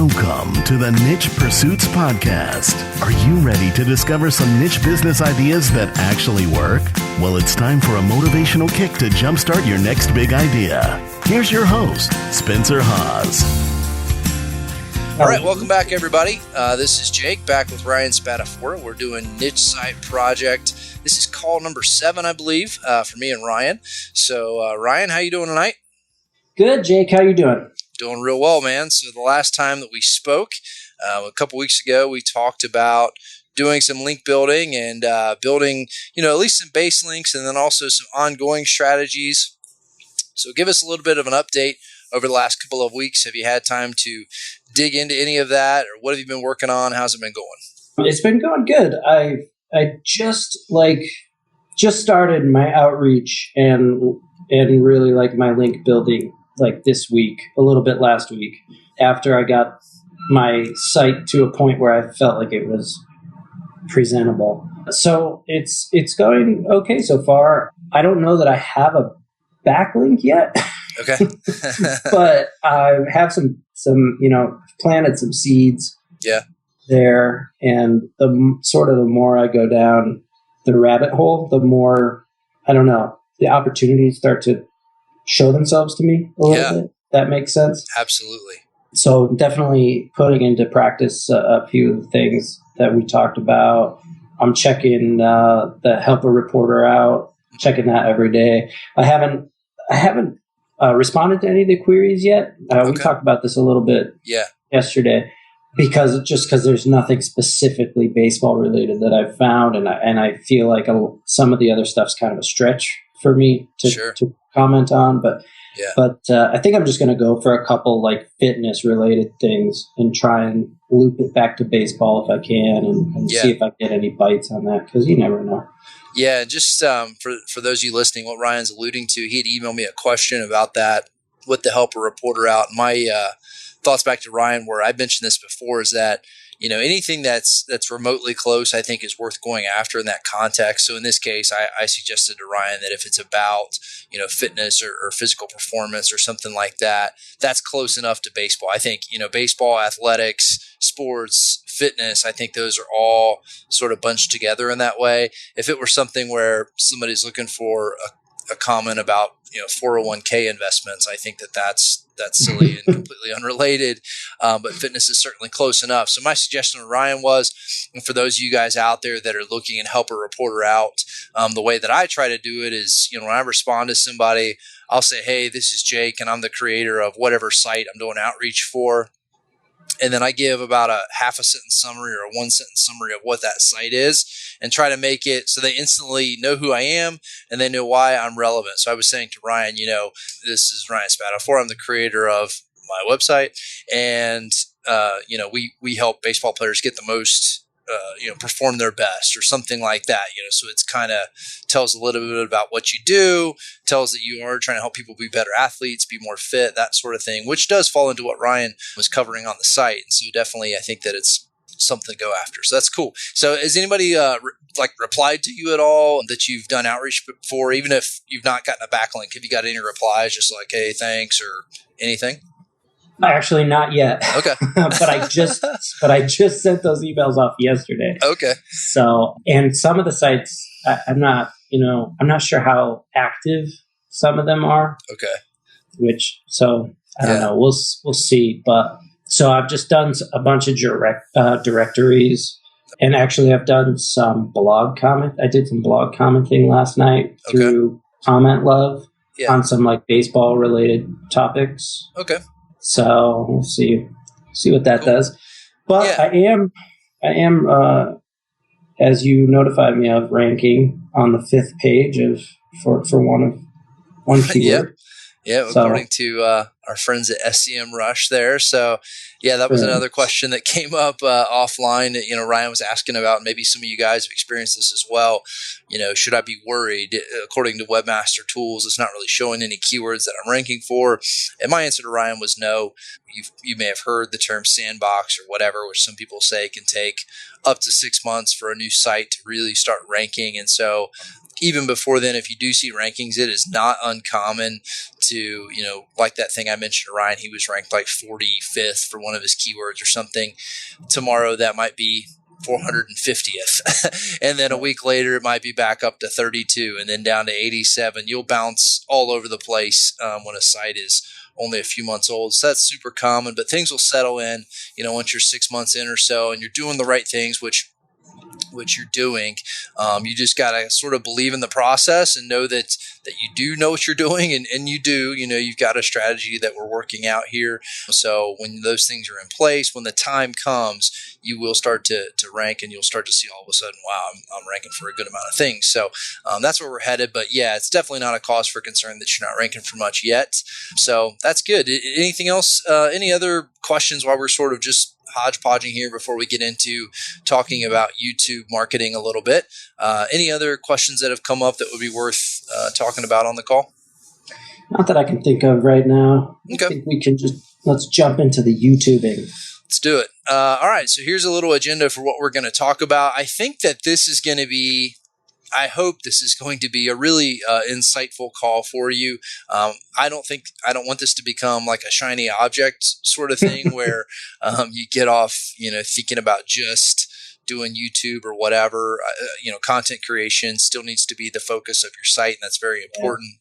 Welcome to the Niche Pursuits Podcast. Are you ready to discover some niche business ideas that actually work? Well, it's time for a motivational kick to jumpstart your next big idea. Here's your host, Spencer Haas. All right, welcome back, everybody. This is Jake, back with Ryan Spatafora. We're doing Niche Site Project. This is call number 7, I believe, for me and Ryan. So, Ryan, how you doing tonight? Good, Jake. How you doing? Doing real well, man. So the last time that we spoke, a couple weeks ago, we talked about doing some link building and building, at least some base links and then also some ongoing strategies. So give us a little bit of an update over the last couple of weeks. Have you had time to dig into any of that, or what have you been working on? How's it been going? It's been going good. I just started my outreach and really my link building this week, a little bit last week, after I got my site to a point where I felt like it was presentable. So it's going okay so far. I don't know that I have a backlink yet. Okay. But I have some planted some seeds there, and the more I go down the rabbit hole, the more, the opportunities start to show themselves to me a little bit. That makes sense? Absolutely. So definitely putting into practice a few of the things that we talked about. I'm checking the helper reporter out, checking that every day. I haven't responded to any of the queries yet. We talked about this a little bit yesterday because there's nothing specifically baseball related that I've found, and I feel like some of the other stuff's kind of a stretch for me to comment on. But I think I'm just going to go for a couple fitness related things and try and loop it back to baseball if I can, and see if I get any bites on that, because you never know. Yeah, just for those of you listening, what Ryan's alluding to, he had emailed me a question about that with the helper reporter out. My thoughts back to Ryan, where I mentioned this before, is that anything that's remotely close, I think, is worth going after in that context. So in this case, I suggested to Ryan that if it's about fitness or physical performance or something like that, that's close enough to baseball. I think baseball, athletics, sports, fitness, I think those are all sort of bunched together in that way. If it were something where somebody's looking for a comment about 401k investments, I think that's silly and completely unrelated. But fitness is certainly close enough. So my suggestion to Ryan was, and for those of you guys out there that are looking and help a reporter out, the way that I try to do it is, when I respond to somebody, I'll say, hey, this is Jake, and I'm the creator of whatever site I'm doing outreach for. And then I give about a half a sentence summary or a 1 sentence summary of what that site is, and try to make it so they instantly know who I am and they know why I'm relevant. So I was saying to Ryan, this is Ryan Spatafora. I'm the creator of my website, and we help baseball players get the most, perform their best or something like that. So it's kind of tells a little bit about what you do, tells that you are trying to help people be better athletes, be more fit, that sort of thing, which does fall into what Ryan was covering on the site. And so definitely, I think that it's something to go after. So that's cool. So has anybody replied to you at all that you've done outreach for, even if you've not gotten a backlink? Have you got any replies just like, hey, thanks, or anything? Actually, not yet. Okay. but I just sent those emails off yesterday. Okay. So, and some of the sites, I'm not sure how active some of them are. Okay. I don't know. We'll see. But so I've just done a bunch of directories, and actually I've done some blog comment. I did some blog commenting last night through Comment Love on some baseball related topics. Okay. So we'll see what that does. But I am, as you notified me of, ranking on the 5th page for one keyword. Yeah, according to our friends at SCM Rush there. So, that was another question that came up offline. Ryan was asking about, maybe some of you guys have experienced this as well. Should I be worried? According to Webmaster Tools, it's not really showing any keywords that I'm ranking for. And my answer to Ryan was no. You may have heard the term sandbox or whatever, which some people say can take up to 6 months for a new site to really start ranking. And so even before then, if you do see rankings, it is not uncommon to, like that thing I mentioned to Ryan, he was ranked like 45th for one of his keywords or something. Tomorrow that might be 450th. And then a week later, it might be back up to 32 and then down to 87. You'll bounce all over the place when a site is only a few months old. So that's super common, but things will settle in, once you're 6 months in or so and you're doing the right things, which you're doing. You just got to sort of believe in the process and know that you do know what you're doing, and you do. You've got a strategy that we're working out here. So when those things are in place, when the time comes, you will start to rank, and you'll start to see all of a sudden, wow, I'm ranking for a good amount of things. So that's where we're headed. But yeah, it's definitely not a cause for concern that you're not ranking for much yet. So that's good. Anything else? Any other questions while we're sort of just hodgepodging here before we get into talking about YouTube marketing a little bit? Any other questions that have come up that would be worth talking about on the call? Not that I can think of right now. Okay. I think we can let's jump into the YouTubing. Let's do it. All right. So here's a little agenda for what we're going to talk about. I think that this is going to be, I hope this is going to be a really insightful call for you. I don't want this to become like a shiny object sort of thing where you get off, thinking about just doing YouTube or whatever. Content creation still needs to be the focus of your site, and that's very important.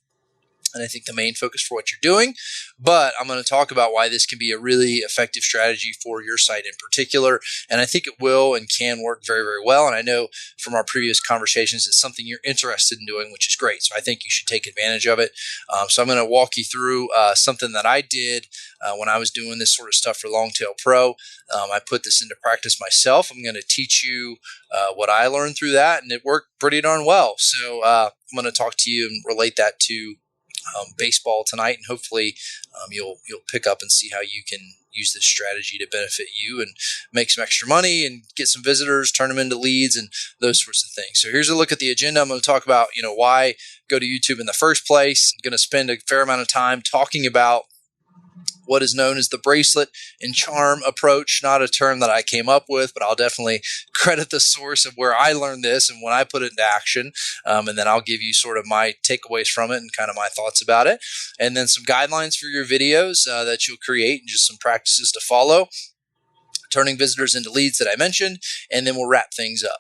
And I think the main focus for what you're doing. But I'm going to talk about why this can be a really effective strategy for your site in particular. And I think it will and can work very, very well. And I know from our previous conversations, it's something you're interested in doing, which is great. So I think you should take advantage of it. So I'm going to walk you through something that I did when I was doing this sort of stuff for Longtail Pro. I put this into practice myself. I'm going to teach you what I learned through that, and it worked pretty darn well. So I'm going to talk to you and relate that to baseball tonight, and hopefully you'll pick up and see how you can use this strategy to benefit you and make some extra money and get some visitors, turn them into leads, and those sorts of things. So here's a look at the agenda. I'm going to talk about why go to YouTube in the first place. I'm going to spend a fair amount of time talking about what is known as the bracelet and charm approach, not a term that I came up with, but I'll definitely credit the source of where I learned this and when I put it into action. And then I'll give you sort of my takeaways from it and kind of my thoughts about it. And then some guidelines for your videos that you'll create and just some practices to follow, turning visitors into leads that I mentioned, and then we'll wrap things up.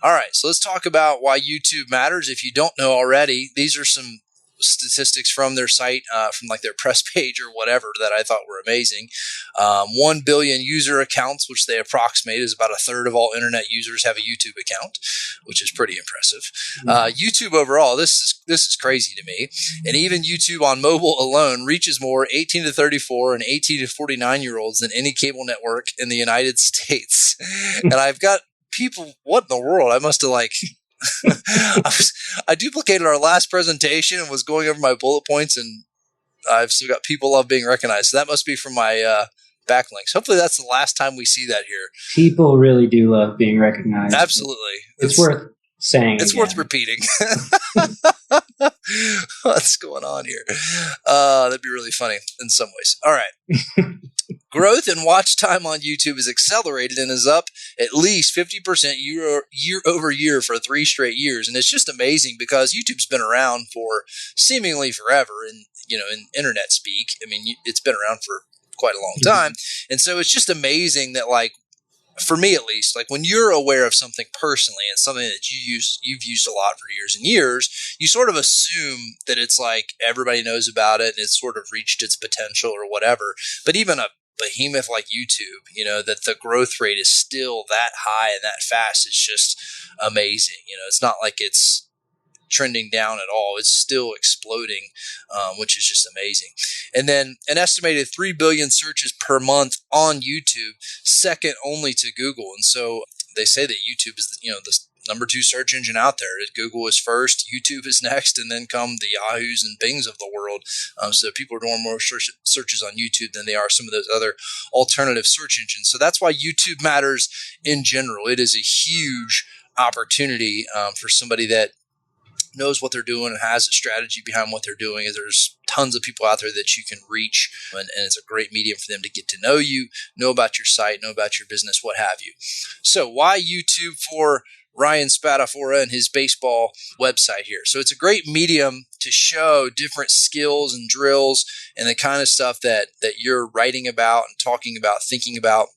All right, so let's talk about why YouTube matters. If you don't know already, these are some statistics from their site, from like their press page or whatever, that I thought were amazing. 1 billion user accounts, which they approximate is about a third of all internet users have a YouTube account, which is pretty impressive. YouTube overall, this is crazy to me. And even YouTube on mobile alone reaches more 18 to 34 and 18 to 49 year olds than any cable network in the United States. And I've got people, what in the world? I must have I duplicated our last presentation and was going over my bullet points, and I've still got people love being recognized. So that must be from my backlinks. Hopefully that's the last time we see that here. People really do love being recognized. Absolutely. It's worth saying. It's worth repeating. What's going on here? That'd be really funny in some ways. All right. Growth in watch time on YouTube is accelerated and is up at least 50% year over year for 3 straight years. And it's just amazing because YouTube's been around for seemingly forever in internet speak. I mean, it's been around for quite a long time. And so it's just amazing that, like, for me at least, like when you're aware of something personally and something that you've used a lot for years and years, you sort of assume that it's like everybody knows about it and it's sort of reached its potential or whatever. But even a behemoth like YouTube, that the growth rate is still that high and that fast is just amazing. It's not like it's trending down at all. It's still exploding, which is just amazing. And then an estimated 3 billion searches per month on YouTube, second only to Google. And so they say that YouTube is, the number 2 search engine out there. Google is first, YouTube is next, and then come the Yahoos and Bings of the world. So people are doing more searches on YouTube than they are some of those other alternative search engines. So that's why YouTube matters in general. It is a huge opportunity for somebody that knows what they're doing and has a strategy behind what they're doing. There's tons of people out there that you can reach, and it's a great medium for them to get to know you, know about your site, know about your business, what have you. So why YouTube for Ryan Spadafora and his baseball website here. So it's a great medium to show different skills and drills and the kind of stuff that you're writing about and talking about, thinking about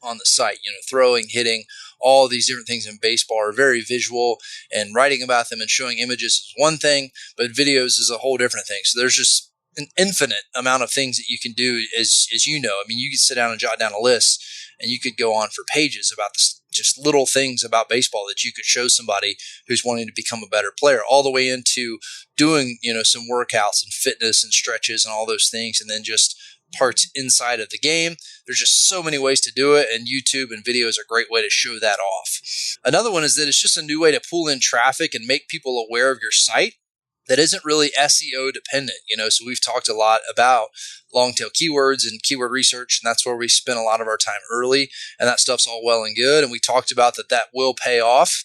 on the site. Throwing, hitting, all these different things in baseball are very visual, and writing about them and showing images is one thing, but videos is a whole different thing. So there's just an infinite amount of things that you can do, as you know. I mean, you could sit down and jot down a list, and you could go on for pages about this, just little things about baseball that you could show somebody who's wanting to become a better player, all the way into doing, some workouts and fitness and stretches and all those things, and then just parts inside of the game. There's just so many ways to do it, and YouTube and video is a great way to show that off. Another one is that it's just a new way to pull in traffic and make people aware of your site that isn't really SEO dependent. So we've talked a lot about long tail keywords and keyword research, and that's where we spend a lot of our time early, and that stuff's all well and good, and we talked about that will pay off.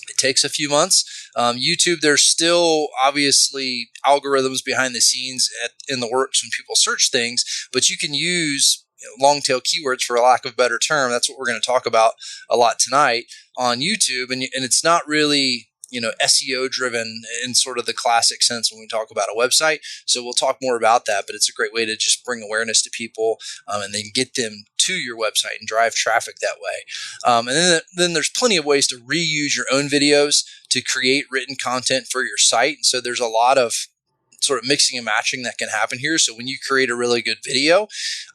It takes a few months. YouTube, there's still obviously algorithms behind the scenes in the works when people search things, but you can use long tail keywords, for lack of a better term. That's what we're going to talk about a lot tonight on YouTube, and it's not really SEO driven in sort of the classic sense when we talk about a website. So we'll talk more about that, but it's a great way to just bring awareness to people and then get them to your website and drive traffic that way. And then there's plenty of ways to reuse your own videos to create written content for your site. And so there's a lot of sort of mixing and matching that can happen here. So when you create a really good video,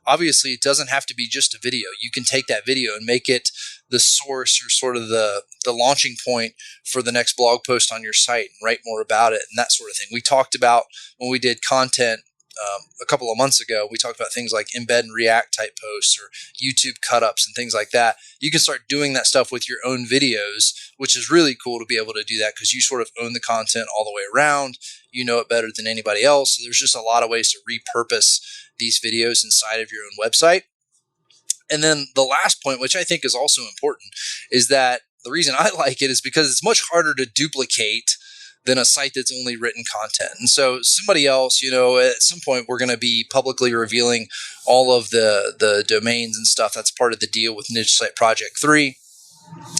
obviously it doesn't have to be just a video. You can take that video and make it the source or sort of the launching point for the next blog post on your site and write more about it and that sort of thing. We talked about when we did content a couple of months ago, we talked about things like embed and react type posts or YouTube cut-ups and things like that. You can start doing that stuff with your own videos, which is really cool to be able to do that because you sort of own the content all the way around. You know it better than anybody else. So there's just a lot of ways to repurpose these videos inside of your own website. And then the last point, which I think is also important, is that the reason I like it is because it's much harder to duplicate than a site that's only written content. And so somebody else, at some point we're going to be publicly revealing all of the domains and stuff. That's part of the deal with Niche Site Project 3.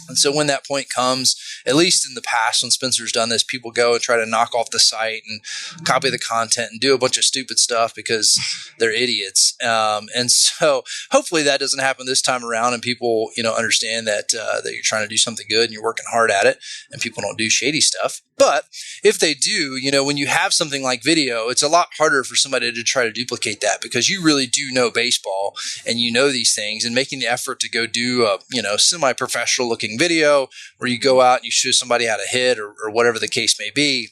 And so when that point comes, at least in the past when Spencer's done this, people go and try to knock off the site and copy the content and do a bunch of stupid stuff because they're idiots. And so hopefully that doesn't happen this time around, and people, understand that you're trying to do something good and you're working hard at it, and people don't do shady stuff. But if they do, when you have something like video, it's a lot harder for somebody to try to duplicate that because you really do know baseball and you know these things, and making the effort to go do a, semi-professional looking video where you go out and you show somebody how to hit or whatever the case may be.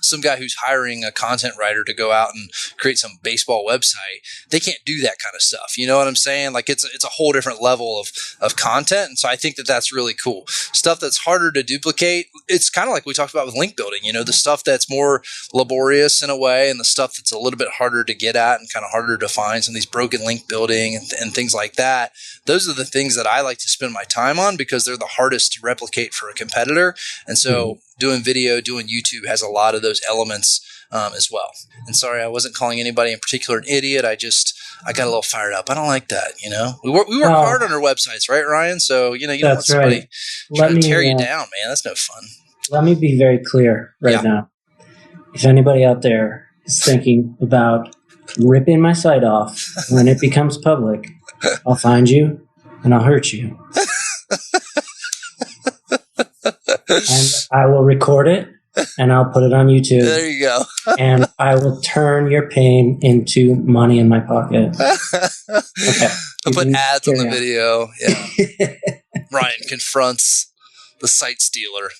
Some guy who's hiring a content writer to go out and create some baseball website, they can't do that kind of stuff. You know what I'm saying? Like it's a whole different level of content. And so I think that that's really cool. Stuff that's harder to duplicate. It's kind of like we talked about with link building, the stuff that's more laborious in a way, and the stuff that's a little bit harder to get at and kind of harder to find, some of these broken link building and things like that. Those are the things that I like to spend my time on because they're the hardest to replicate for a competitor. And so doing video, doing YouTube has a lot of those elements as well. And sorry, I wasn't calling anybody in particular an idiot. I got a little fired up. I don't like that. We work hard on our websites, right, Ryan? So you don't want somebody trying to tear you down, man. That's no fun. Let me be very clear now. If anybody out there is thinking about ripping my site off when it becomes public, I'll find you and I'll hurt you. And I will record it and I'll put it on YouTube. There you go. And I will turn your pain into money in my pocket. Okay. I'll put ads on the video. Yeah. Ryan confronts the site stealer.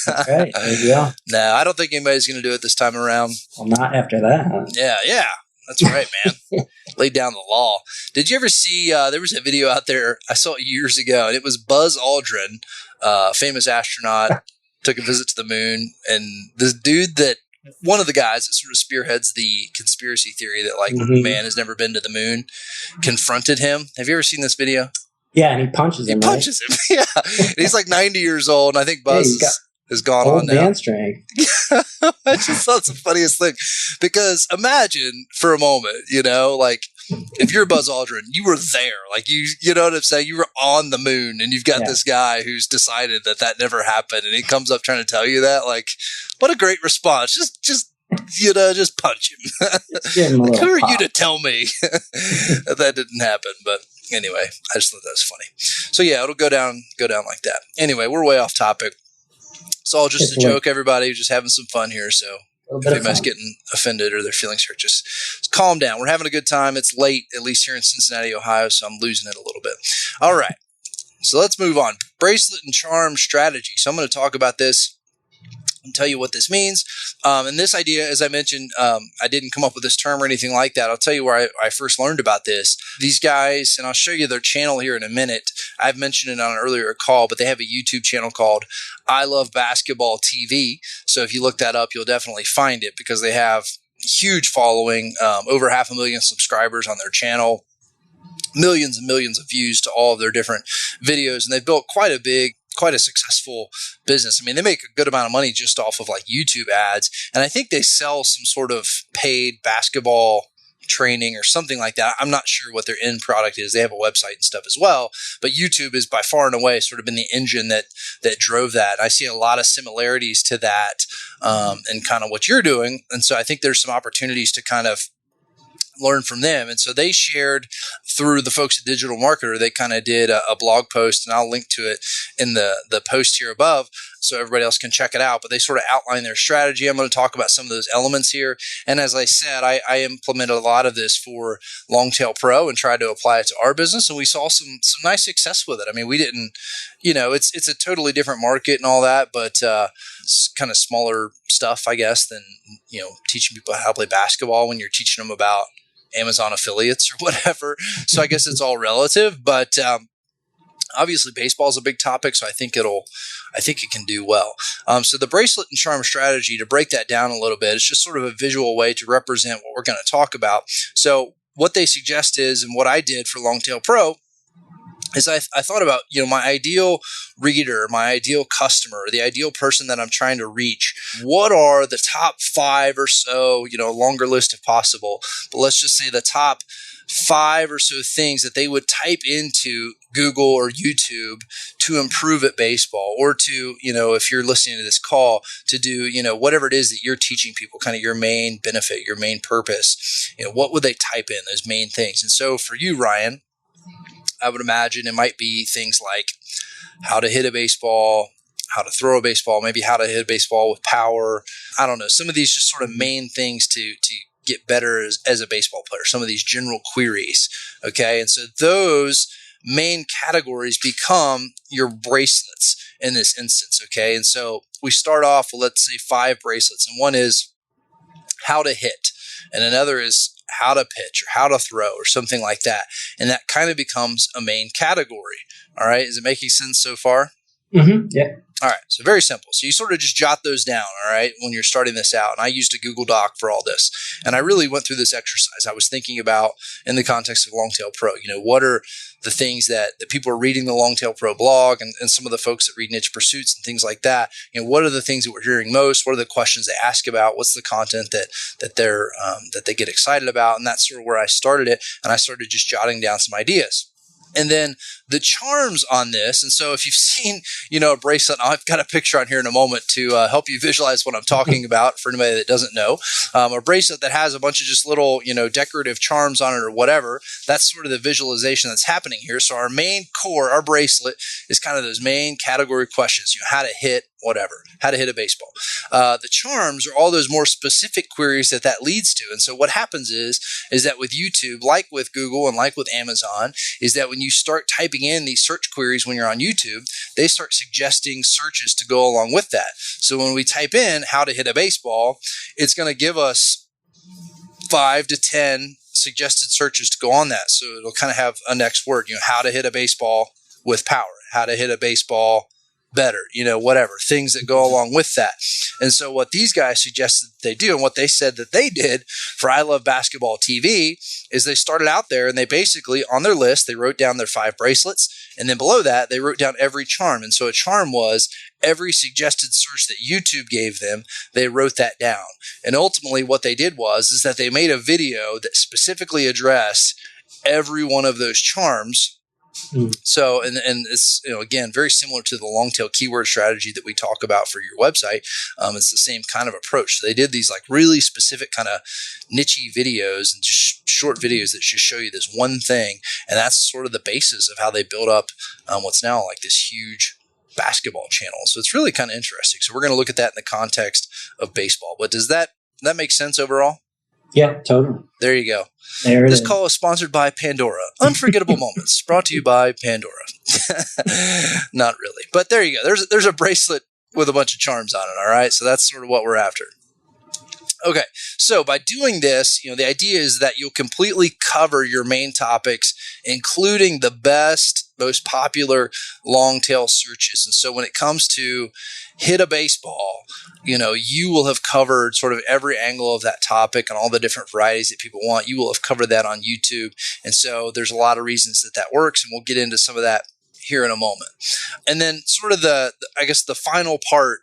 Okay, there you go. No, I don't think anybody's going to do it this time around. Well, not after that. Yeah. That's right, man. Lay down the law. Did you ever see, there was a video out there, I saw it years ago, and it was Buzz Aldrin, famous astronaut, took a visit to the moon, and this dude one of the guys that sort of spearheads the conspiracy theory that man has never been to the moon, confronted him. Have you ever seen this video? Yeah, and he punches him. Yeah. And he's like 90 years old, and I think Buzz has gone on now. Man strength. I just thought it's the funniest thing. Because imagine for a moment, if you're Buzz Aldrin, you were there. Like you know what I'm saying? You were on the moon, and you've got this guy who's decided that never happened, and he comes up trying to tell you that. Like, what a great response! Just punch him. Like, who are you to tell me that didn't happen? But anyway, I just thought that was funny. So yeah, it'll go down like that. Anyway, we're way off topic. It's all just a joke, everybody. We're just having some fun here. So if anybody's getting offended or their feelings hurt, just calm down. We're having a good time. It's late, at least here in Cincinnati, Ohio, so I'm losing it a little bit. All right. So let's move on. Bracelet and charm strategy. So I'm going to talk about this and tell you what this means. And this idea, as I mentioned, I didn't come up with this term or anything like that. I'll tell you where I first learned about this. These guys, and I'll show you their channel here in a minute. I've mentioned it on an earlier call, but they have a YouTube channel called I Love Basketball TV. So if you look that up, you'll definitely find it because they have huge following, over 500,000 subscribers on their channel, millions and millions of views to all of their different videos. And they've built quite a successful business. I mean, they make a good amount of money just off of like YouTube ads. And I think they sell some sort of paid basketball training or something like that. I'm not sure what their end product is. They have a website and stuff as well, but YouTube is by far and away sort of been the engine that drove that. I see a lot of similarities to that and kind of what you're doing. And so I think there's some opportunities to kind of learn from them. And so they shared through the folks at Digital Marketer, they kind of did a blog post, and I'll link to it in the post here above so everybody else can check it out. But they sort of outline their strategy. I'm going to talk about some of those elements here. And as I said, I implemented a lot of this for Longtail Pro and tried to apply it to our business. And we saw some nice success with it. I mean, we didn't, it's a totally different market and all that, but it's kind of smaller stuff, I guess, than, teaching people how to play basketball when you're teaching them about Amazon affiliates or whatever. So I guess it's all relative, but obviously baseball is a big topic. So I think it can do well. So the bracelet and charm strategy, to break that down a little bit, it's just sort of a visual way to represent what we're going to talk about. So what they suggest is, and what I did for Longtail Pro, is I thought about, my ideal reader, my ideal customer, the ideal person that I'm trying to reach. What are the top 5 or so, longer list if possible, but let's just say the top 5 or so things that they would type into Google or YouTube to improve at baseball, or to, if you're listening to this call, to do, whatever it is that you're teaching people, kind of your main benefit, your main purpose. What would they type in, those main things? And so for you, Ryan, I would imagine it might be things like how to hit a baseball, how to throw a baseball, maybe how to hit a baseball with power. I don't know. Some of these just sort of main things to get better as a baseball player, some of these general queries. Okay. And so those main categories become your bracelets in this instance. Okay. And so we start off with, let's say, 5 bracelets. And one is how to hit, and another is how to pitch or how to throw or something like that. And that kind of becomes a main category. All right. Is it making sense so far? Mm-hmm. Yeah. All right. So very simple. So you sort of just jot those down. All right. When you're starting this out. And I used a Google Doc for all this. And I really went through this exercise. I was thinking about, in the context of Longtail Pro, what are the things that people are reading the Longtail Pro blog, and some of the folks that read Niche Pursuits and things like that. What are the things that we're hearing most? What are the questions they ask about? What's the content that they get excited about? And that's sort of where I started it. And I started just jotting down some ideas. And then the charms on this. And so if you've seen, a bracelet, I've got a picture on here in a moment to help you visualize what I'm talking about for anybody that doesn't know. A bracelet that has a bunch of just little, decorative charms on it or whatever. That's sort of the visualization that's happening here. So our main core, our bracelet, is kind of those main category questions, how to hit, whatever, how to hit a baseball. The charms are all those more specific queries that leads to. And so what happens is that with YouTube, like with Google and like with Amazon, is that when you start typing in these search queries when you're on YouTube, they start suggesting searches to go along with that. So when we type in how to hit a baseball, it's going to give us 5 to 10 suggested searches to go on that. So it'll kind of have a next word, how to hit a baseball with power, how to hit a baseball better, whatever, things that go along with that. And so what these guys suggested that they do, and what they said that they did for I Love Basketball TV, is they started out there and they basically, on their list, they wrote down their 5 bracelets, And then below that, they wrote down every charm. And so a charm was every suggested search that YouTube gave them, they wrote that down. And ultimately what they did is that they made a video that specifically addressed every one of those charms. So, and it's, again, very similar to the long tail keyword strategy that we talk about for your website. It's the same kind of approach. So they did these like really specific kind of niche videos and just short videos that just show you this one thing. And that's sort of the basis of how they built up what's now like this huge basketball channel. So it's really kind of interesting. So we're going to look at that in the context of baseball. But does that make sense overall? Yeah, totally. There you go. This call is sponsored by Pandora. Unforgettable Moments, brought to you by Pandora. Not really. But there you go. There's a bracelet with a bunch of charms on it, all right? So that's sort of what we're after. Okay, so by doing this, the idea is that you'll completely cover your main topics, including the best, most popular long tail searches. And so when it comes to hit a baseball, you will have covered sort of every angle of that topic and all the different varieties that people want. You will have covered that on YouTube. And so there's a lot of reasons that works, and we'll get into some of that here in a moment. And then sort of the final part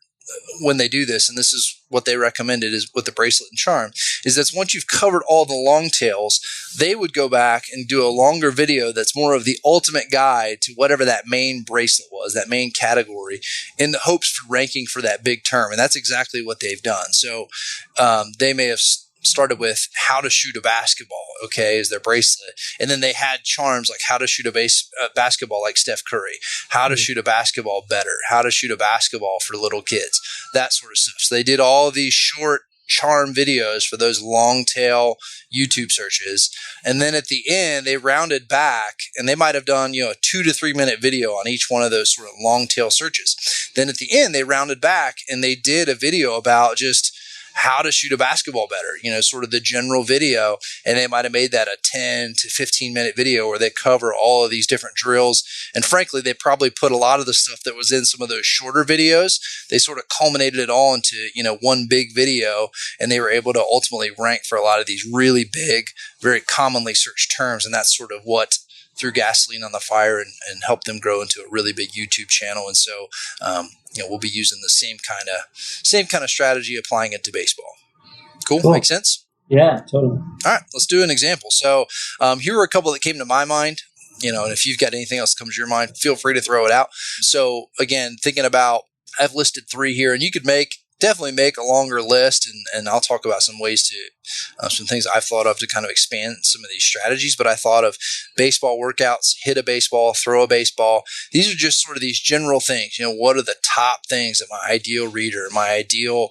when they do this, and this is what they recommended is with the bracelet and charm, is that once you've covered all the long tails, they would go back and do a longer video that's more of the ultimate guide to whatever that main bracelet was, that main category, in the hopes for ranking for that big term. And that's exactly what they've done. So they may have started with how to shoot a basketball, is their bracelet. And then they had charms like how to shoot a basketball like Steph Curry, how to shoot a basketball better, how to shoot a basketball for little kids, that sort of stuff. So they did all of these short charm videos for those long tail YouTube searches. And then at the end, they rounded back and they might have done, a 2 to 3 minute video on each one of those sort of long tail searches. Then at the end, they rounded back and they did a video about just how to shoot a basketball better, sort of the general video. And they might have made that a 10 to 15 minute video where they cover all of these different drills. And frankly, they probably put a lot of the stuff that was in some of those shorter videos, they sort of culminated it all into, one big video. And they were able to ultimately rank for a lot of these really big, very commonly searched terms. And that's sort of what threw gasoline on the fire and helped them grow into a really big YouTube channel. And so, we'll be using the same kind of strategy, applying it to baseball. Cool. Makes sense? Yeah, totally. All right, let's do an example. So here are a couple that came to my mind, and if you've got anything else that comes to your mind, feel free to throw it out. So again, thinking about, I've listed 3 here, and you could definitely make a longer list, and I'll talk about some ways to, some things I've thought of to kind of expand some of these strategies. But I thought of baseball workouts, hit a baseball, throw a baseball. These are just sort of these general things. What are the top things that my ideal reader, my ideal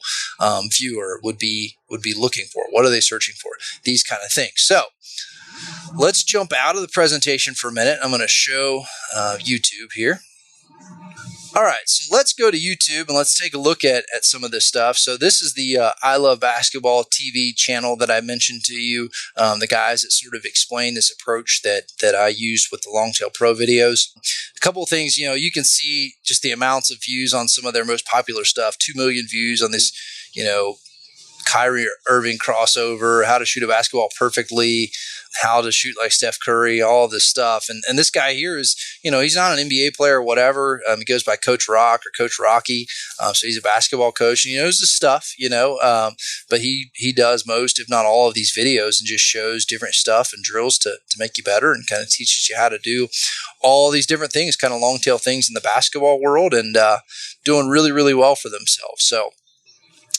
viewer would be looking for? What are they searching for? These kind of things. So let's jump out of the presentation for a minute. I'm going to show YouTube here. All right, so let's go to YouTube and let's take a look at some of this stuff. So this is the I Love Basketball TV channel that I mentioned to you, the guys that sort of explain this approach that I used with the Longtail Pro videos. A couple of things, you can see just the amounts of views on some of their most popular stuff, 2 million views on this, Kyrie Irving crossover, how to shoot a basketball perfectly, how to shoot like Steph Curry, all of this stuff. And this guy here is, he's not an NBA player or whatever. He goes by Coach Rock or Coach Rocky. So he's a basketball coach and he knows this stuff, but he does most, if not all of these videos and just shows different stuff and drills to make you better and kind of teaches you how to do all these different things, kind of long tail things in the basketball world and doing really, really well for themselves. So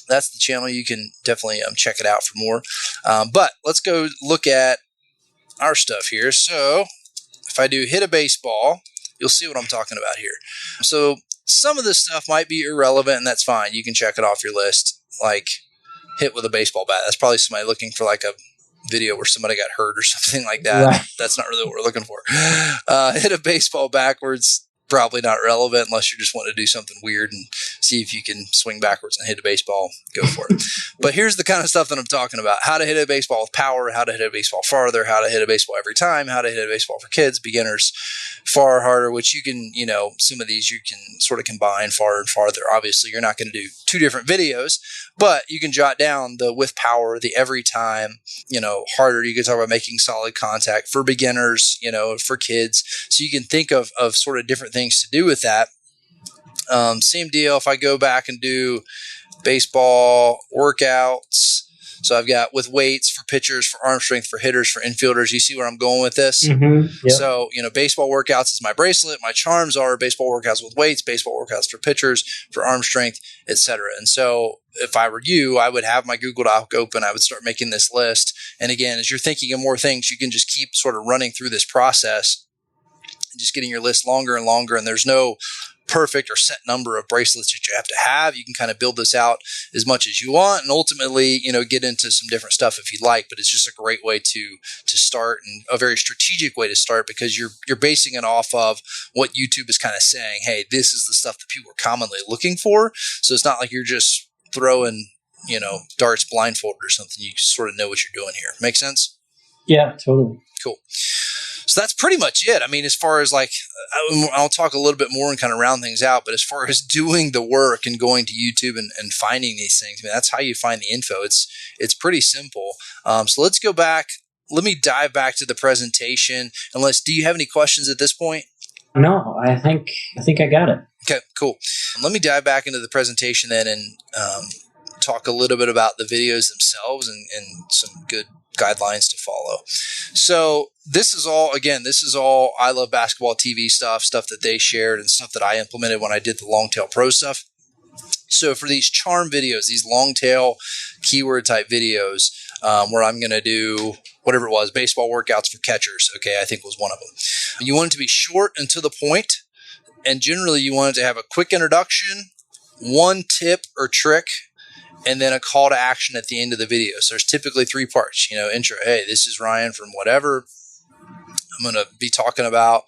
that's the channel. You can definitely check it out for more. But let's go look at our stuff here. So if I do hit a baseball, you'll see what I'm talking about here. So some of this stuff might be irrelevant, and that's fine. You can check it off your list, like hit with a baseball bat. That's probably somebody looking for like a video where somebody got hurt or something like that. Right. That's not really what we're looking for. Hit a baseball backwards. probably not relevant unless you just want to do something weird and see if you can swing backwards and hit a baseball. Go for it. But here's the kind of stuff that I'm talking about. How to hit a baseball with power, how to hit a baseball farther, how to hit a baseball every time, how to hit a baseball for kids, beginners, far harder, which you can, some of these you can sort of combine far and farther. Obviously, you're not going to do two different videos, but you can jot down the with power, the every time, harder. You can talk about making solid contact for beginners, for kids. So you can think of sort of different things to do with that. Same deal. If I go back and do baseball workouts, so I've got with weights for pitchers, for arm strength, for hitters, for infielders. You see where I'm going with this? Mm-hmm. Yep. So, baseball workouts is my bracelet. My charms are baseball workouts with weights, baseball workouts for pitchers, for arm strength, etc. And so if I were you, I would have my Google Doc open. I would start making this list. And again, as you're thinking of more things, you can just keep sort of running through this process and just getting your list longer and longer. And there's no perfect or set number of bracelets that you have to have. You can kind of build this out as much as you want and ultimately, get into some different stuff if you'd like, but it's just a great way to start and a very strategic way to start because you're basing it off of what YouTube is kind of saying, hey, this is the stuff that people are commonly looking for. So it's not like you're just throwing, darts blindfolded or something. You sort of know what you're doing here. Make sense? Yeah, totally. Cool. So that's pretty much it. I mean, as far as I'll talk a little bit more and kind of round things out, but as far as doing the work and going to YouTube and finding these things, that's how you find the info. It's pretty simple. So let's go back. Let me dive back to the presentation. Do you have any questions at this point? No, I think I got it. Okay, cool. Let me dive back into the presentation then and talk a little bit about the videos themselves and some good guidelines to follow. So this is all I Love Basketball TV stuff that they shared and stuff that I implemented when I did the long tail pro stuff. So for these charm videos, these long tail keyword type videos, where I'm going to do whatever it was, baseball workouts for catchers. Okay. I think was one of them. You want it to be short and to the point. And generally you want it to have a quick introduction, one tip or trick, and then a call to action at the end of the video. So there's typically 3 parts, intro. Hey, this is Ryan from whatever. I'm going to be talking about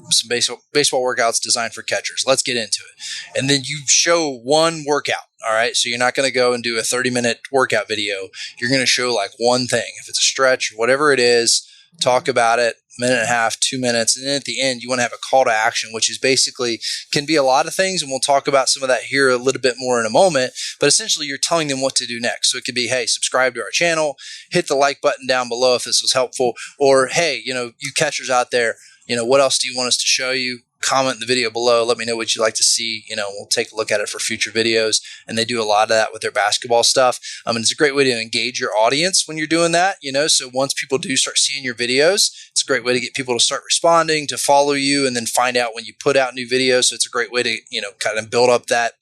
some baseball workouts designed for catchers. Let's get into it. And then you show one workout. All right. So you're not going to go and do a 30-minute workout video. You're going to show like one thing. If it's a stretch or whatever it is, talk about it, minute and a half, 2 minutes. And then at the end, you want to have a call to action, which is basically can be a lot of things. And we'll talk about some of that here a little bit more in a moment. But essentially, you're telling them what to do next. So it could be, hey, subscribe to our channel, hit the like button down below if this was helpful. Or, hey, you catchers out there, what else do you want us to show you? Comment in the video below. Let me know what you'd like to see. We'll take a look at it for future videos. And they do a lot of that with their basketball stuff. And it's a great way to engage your audience when you're doing that. So once people do start seeing your videos, it's a great way to get people to start responding, to follow you, and then find out when you put out new videos. So it's a great way to, kind of build up that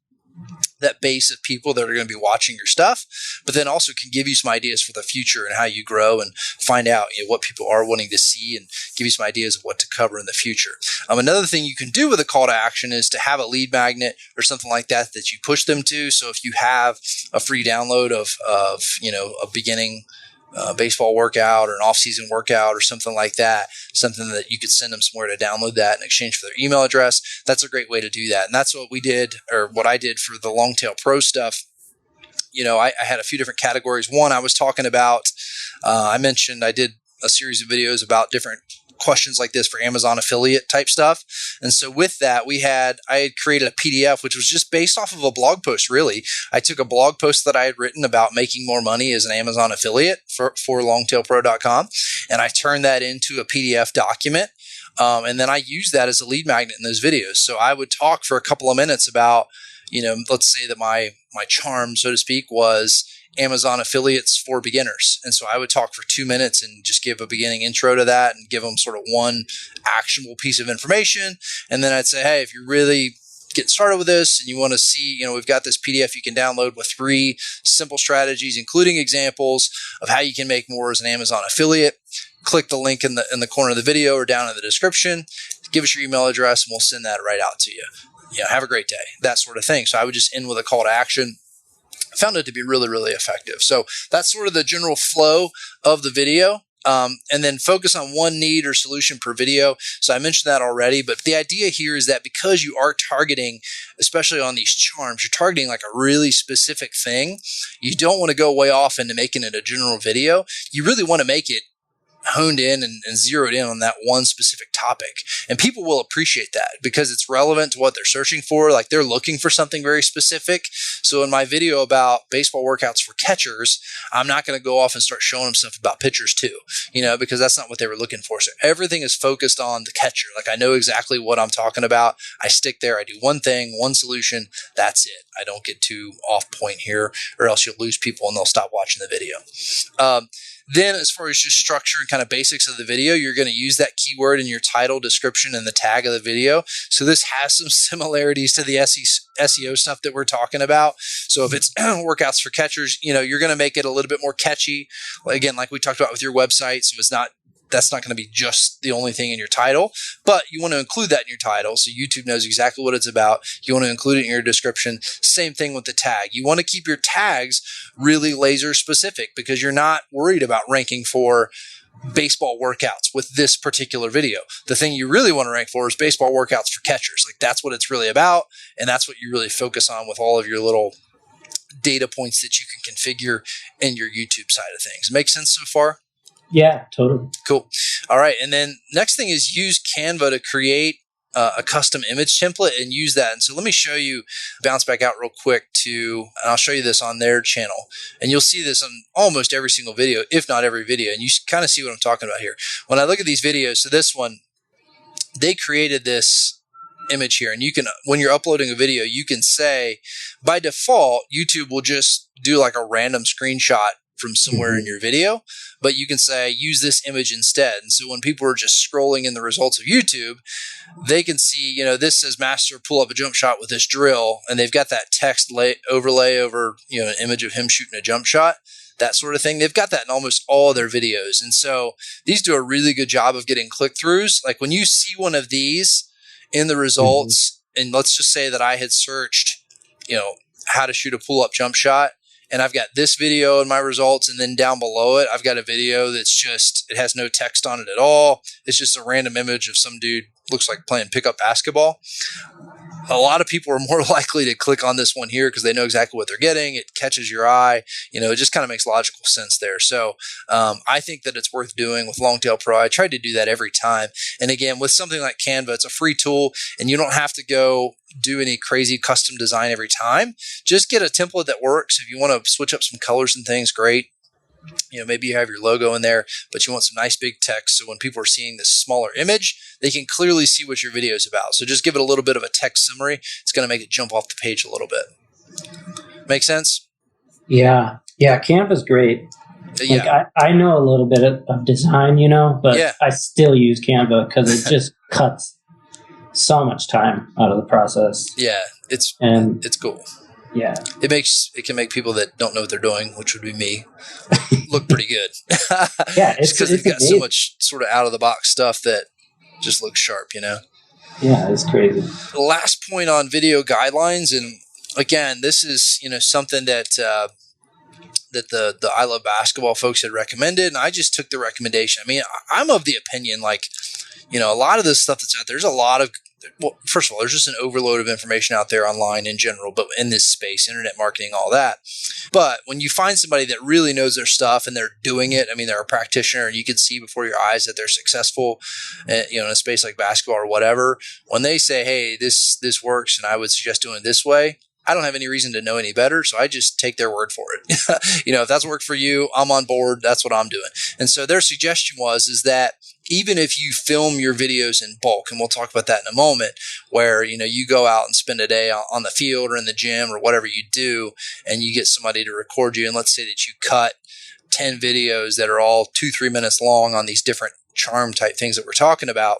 base of people that are going to be watching your stuff, but then also can give you some ideas for the future and how you grow and find out what people are wanting to see and give you some ideas of what to cover in the future. Another thing you can do with a call to action is to have a lead magnet or something like that you push them to. So if you have a free download of a beginning baseball workout or an off-season workout or something like that, something that you could send them somewhere to download that in exchange for their email address. That's a great way to do that. And that's what we did, or what I did for the long tail pro stuff. I had a few different categories. One, I was talking about, I mentioned I did a series of videos about different questions like this for Amazon affiliate type stuff. And so with that, I had created a PDF, which was just based off of a blog post, really. I took a blog post that I had written about making more money as an Amazon affiliate for longtailpro.com. And I turned that into a PDF document. And then I used that as a lead magnet in those videos. So I would talk for a couple of minutes about, let's say that my charm, so to speak, was Amazon affiliates for beginners. And so I would talk for 2 minutes and just give a beginning intro to that and give them sort of one actionable piece of information. And then I'd say, hey, if you're really getting started with this and you want to see, we've got this PDF you can download with 3 simple strategies, including examples of how you can make more as an Amazon affiliate. Click the link in the corner of the video or down in the description. Give us your email address and we'll send that right out to you. Have a great day, that sort of thing. So I would just end with a call to action. I found it to be really, really effective. So that's sort of the general flow of the video. and then focus on one need or solution per video. So I mentioned that already, but the idea here is that because you are targeting, especially on these charms, you're targeting like a really specific thing. You don't want to go way off into making it a general video. You really want to make it honed in and zeroed in on that one specific topic. And people will appreciate that because it's relevant to what they're searching for. Like they're looking for something very specific. So in my video about baseball workouts for catchers, I'm not going to go off and start showing them stuff about pitchers too, because that's not what they were looking for. So everything is focused on the catcher. Like I know exactly what I'm talking about. I stick there. I do one thing, one solution. That's it. I don't get too off point here or else you'll lose people and they'll stop watching the video. Then as far as just structure and kind of basics of the video, you're going to use that keyword in your title, description, and the tag of the video. So this has some similarities to the SEO stuff that we're talking about. So if it's workouts for catchers, you're going to make it a little bit more catchy. Again, like we talked about with your website. So that's not going to be just the only thing in your title, but you want to include that in your title so YouTube knows exactly what it's about. You want to include it in your description. Same thing with the tag. You want to keep your tags really laser specific because you're not worried about ranking for baseball workouts with this particular video. The thing you really want to rank for is baseball workouts for catchers. Like that's what it's really about, and that's what you really focus on with all of your little data points that you can configure in your YouTube side of things. Make sense so far? Yeah, totally. Cool. All right. And then next thing is use Canva to create a custom image template and use that. And so let me show you, bounce back out real quick and I'll show you this on their channel. And you'll see this on almost every single video, if not every video. And you kind of see what I'm talking about here. When I look at these videos, so this one, they created this image here. And you can, when you're uploading a video, you can say, by default, YouTube will just do like a random screenshot from somewhere in your video, but you can say use this image instead. And so when people are just scrolling in the results of YouTube, they can see, this says master pull up a jump shot with this drill, and they've got that text overlay over, an image of him shooting a jump shot, that sort of thing. They've got that in almost all their videos. And so these do a really good job of getting click-throughs. Like when you see one of these in the results, and let's just say that I had searched, how to shoot a pull-up jump shot, and I've got this video in my results, and then down below it, I've got a video that's just, it has no text on it at all. It's just a random image of some dude, looks like playing pickup basketball. A lot of people are more likely to click on this one here because they know exactly what they're getting. It catches your eye. It just kind of makes logical sense there. So I think that it's worth doing with Longtail Pro. I try to do that every time. And again, with something like Canva, it's a free tool, and you don't have to go do any crazy custom design every time. Just get a template that works. If you want to switch up some colors and things, great. Maybe you have your logo in there, but you want some nice big text. So when people are seeing this smaller image, they can clearly see what your video is about. So just give it a little bit of a text summary. It's going to make it jump off the page a little bit. Make sense? Yeah. Yeah. Canva's great. Yeah. I know a little bit of design, but I still use Canva because it just cuts so much time out of the process. Yeah. It's cool. Yeah. It can make people that don't know what they're doing, which would be me, look pretty good. Yeah. Just because they've got so much sort of out of the box stuff that just looks sharp, Yeah, it's crazy. The last point on video guidelines, and again, this is, something that the I Love Basketball folks had recommended, and I just took the recommendation. I mean, I'm of the opinion, a lot of this stuff that's out there, there's a lot of, well, first of all, there's just an overload of information out there online in general, but in this space, internet marketing, all that. But when you find somebody that really knows their stuff and they're doing it, I mean, they're a practitioner and you can see before your eyes that they're successful, in a space like basketball or whatever, when they say, hey, this works and I would suggest doing it this way, I don't have any reason to know any better, so I just take their word for it. If that's worked for you, I'm on board. That's what I'm doing. And so their suggestion is that even if you film your videos in bulk, and we'll talk about that in a moment, where you go out and spend a day on the field or in the gym or whatever you do, and you get somebody to record you, and let's say that you cut 10 videos that are all 2-3 minutes long on these different charm type things that we're talking about.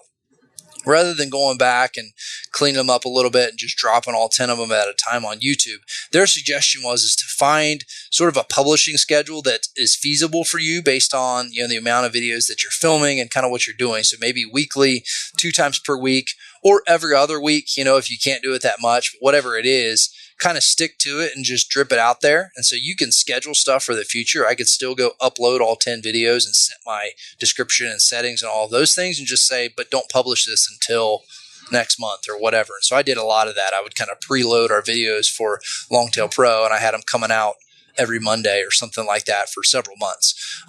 Rather than going back and cleaning them up a little bit and just dropping all 10 of them at a time on YouTube, their suggestion is to find sort of a publishing schedule that is feasible for you based on the amount of videos that you're filming and kind of what you're doing. So maybe weekly, 2 times per week, or every other week, if you can't do it that much, whatever it is, kind of stick to it and just drip it out there. And so you can schedule stuff for the future. I could still go upload all 10 videos and set my description and settings and all of those things and just say, but don't publish this until next month or whatever. And so I did a lot of that. I would kind of preload our videos for Longtail Pro, and I had them coming out every Monday or something like that for several months.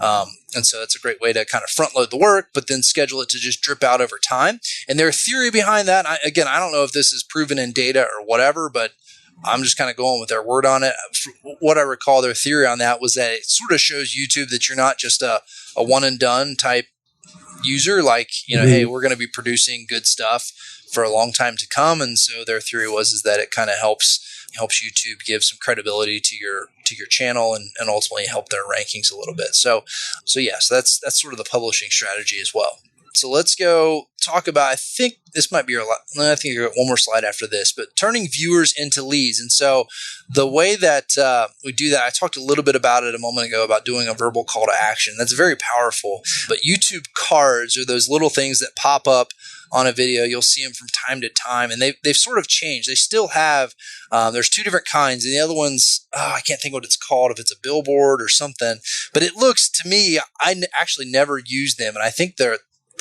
And so that's a great way to kind of front load the work, but then schedule it to just drip out over time. And their theory behind that, I don't know if this is proven in data or whatever, but I'm just kind of going with their word on it. What I recall, their theory on that was that it sort of shows YouTube that you're not just a one and done type user. Like, hey, we're going to be producing good stuff for a long time to come. And so their theory is that it kind of helps YouTube give some credibility to your channel and ultimately help their rankings a little bit. So yes, that's sort of the publishing strategy as well. So let's go talk about, I think this might be I think you got one more slide after this, but turning viewers into leads. And so the way that we do that, I talked a little bit about it a moment ago about doing a verbal call to action. That's very powerful. But YouTube cards are those little things that pop up on a video. You'll see them from time to time, and they've sort of changed. They still have, there's two different kinds, and the other one's, I can't think what it's called, if it's a billboard or something. But it looks to me, I actually never used them, and I think the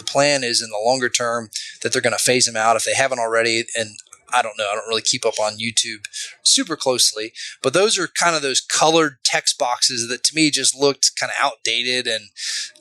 plan is in the longer term that they're going to phase them out if they haven't already. And I don't know. I don't really keep up on YouTube super closely, but those are kind of those colored text boxes that to me just looked kind of outdated and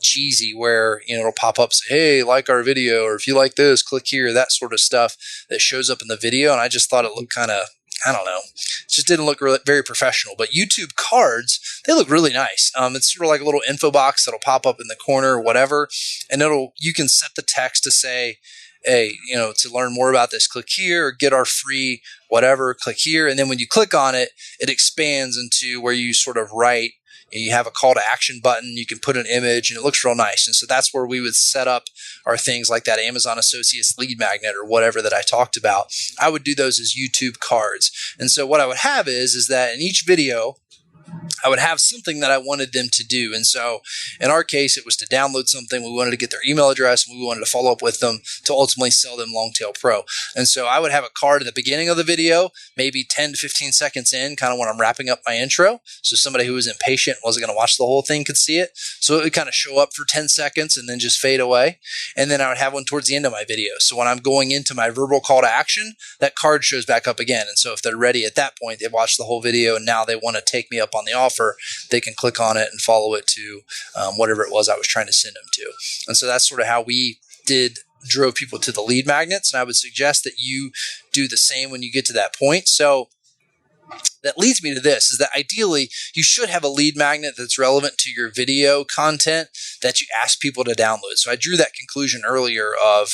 cheesy, where, it'll pop up, say, hey, like our video, or if you like this, click here, that sort of stuff that shows up in the video. And I just thought it looked kind of, I don't know, it just didn't look really, very professional. But YouTube cards, they look really nice. It's sort of like a little info box that'll pop up in the corner or whatever. And you can set the text to say, hey, to learn more about this, click here, or get our free whatever, click here. And then when you click on it, it expands into where you sort of write, and you have a call to action button. You can put an image, and it looks real nice. And so that's where we would set up our things like that Amazon Associates lead magnet or whatever that I talked about. I would do those as YouTube cards. And so what I would have is that in each video, I would have something that I wanted them to do. And so in our case, it was to download something. We wanted to get their email address, and we wanted to follow up with them to ultimately sell them Longtail Pro. And so I would have a card at the beginning of the video, maybe 10 to 15 seconds in, kind of when I'm wrapping up my intro. So somebody who was impatient, wasn't going to watch the whole thing, could see it. So it would kind of show up for 10 seconds and then just fade away. And then I would have one towards the end of my video. So when I'm going into my verbal call to action, that card shows back up again. And so if they're ready at that point, they've watched the whole video and now they want to take me up on the offer, they can click on it and follow it to whatever it was I was trying to send them to. And so that's sort of how we drove people to the lead magnets. And I would suggest that you do the same when you get to that point. So that leads me to this, is that ideally you should have a lead magnet that's relevant to your video content that you ask people to download. So I drew that conclusion earlier of